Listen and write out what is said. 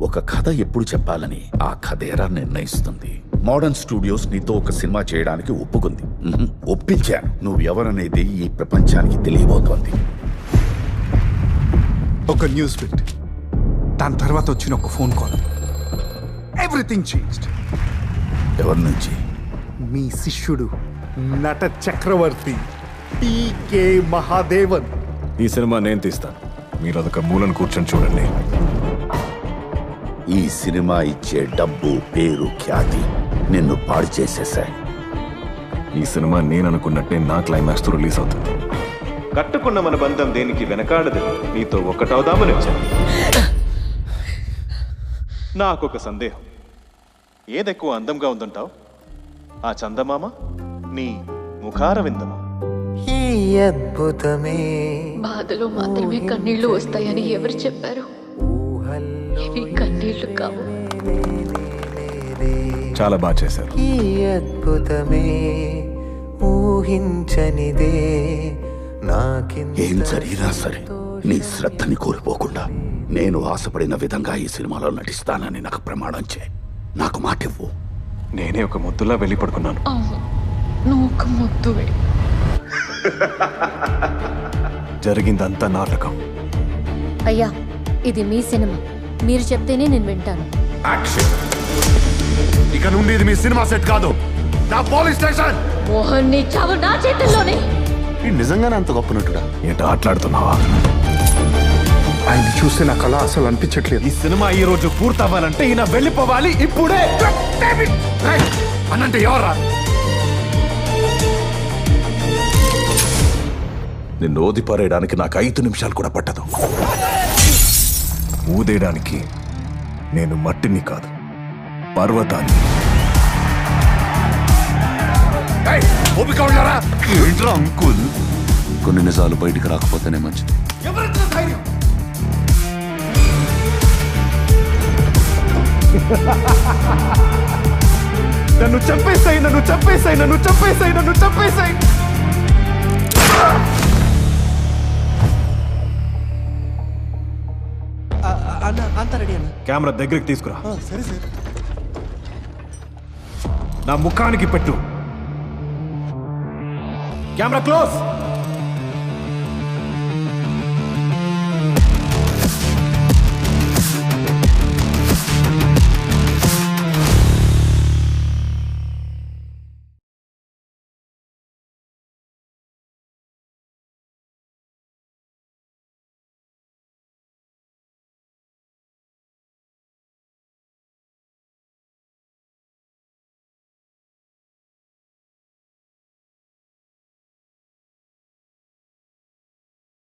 ఒక కథ ఎప్పుడు చెప్పాలని ఆ కథేరా నిర్ణయిస్తుంది. మోడర్న్ స్టూడియోస్ నీతో ఒక సినిమా చేయడానికి ఒప్పుకుంది. ఒప్పించాను. నువ్వు ఎవరనేది ఈ ప్రపంచానికి తెలియబోతోంది. ఒక న్యూస్ బిట్, దాని తర్వాత వచ్చిన ఒక ఫోన్ కాల్, ఎవ్రీథింగ్ చేంజ్డ్. ఎవరి నుంచి? మీ శిష్యుడు నట చక్రవర్తి టీకే మహాదేవన్. ఈ సినిమా నేను తీస్తాను, మీరు అదొక మూలను కూర్చొని చూడండి. ఈ సినిమా ఇచ్చే డబ్బు, పేరు, ఖ్యాతి నిన్ను పాడు చేసేశాయి. ఈ సినిమా నేను అనుకున్నట్టే నా క్లైమాక్స్ తో రిలీజ్ అవుతుంది. కట్టుకున్న మన బంధం దేనికి వెనకాడదు. నీతో ఒక్కటవుదామని వచ్చాను. నాకొక సందేహం, ఏదెక్కువ అందంగా ఉందంటావు? ఆ చందమామ, నీ ముఖార విందమా? ఈ అద్భుతమే బాధలో మాత్రమే కన్నీళ్లు వస్తాయని ఎవరు చెప్పారు? ఇవి కన్నీళ్లు కావు. చాలా బాగా చేశారు. ఈ అద్భుతమే ఊహించనిదే ఏం జరిగినా సరే నీ శ్రద్ధని కోల్పోకుండా నేను ఆశపడిన విధంగా ఈ సినిమాలో నటిస్తానని నాకు ప్రమాణం చే. నాకు మాటివ్వు. నేనే ఒక ముద్దులా వెళ్ళి పడుకున్నాను. నువ్వు ఒక ముద్దువే. జరిగిందంతా నాటకం. అయ్యా, ఇది మీ సినిమా, మీరు చెప్తేనే నేను వింటాను. ఇక నుండి ఇది మీ సినిమా సెట్ కాదు, నా పోలీస్ స్టేషన్. మోహన్ నీ చావు నా చేతుల్లోనే. నిజంగానే అంత గొప్ప నటుడా? ఏంటో ఆటలాడుతున్నావా? ఆయన చూస్తే నాకు అలా అసలు అనిపించట్లేదు. ఈ సినిమా ఈ రోజు పూర్తవ్వాలంటే ఈయన వెళ్ళిపోవాలి ఇప్పుడే. అనంటే ఎవరా? నిన్ను ఓదిపారేయడానికి నాకు 5 నిమిషాలు కూడా పట్టదు. ఊదేయడానికి నేను మట్టిని కాదు, పర్వతాన్ని. ఏంట్రా అంకుల్? కొన్ని నిజాలు బయటికి రాకపోతేనే మంచిది. నన్ను చంపేసాయి, నన్ను చంపేసాయి, నన్ను చంపేసాయి, నన్ను చంపేసాయి. కెమెరా దగ్గరికి తీసుకురా. సరే సార్. నా ముఖానికి పెట్టు. Camera close.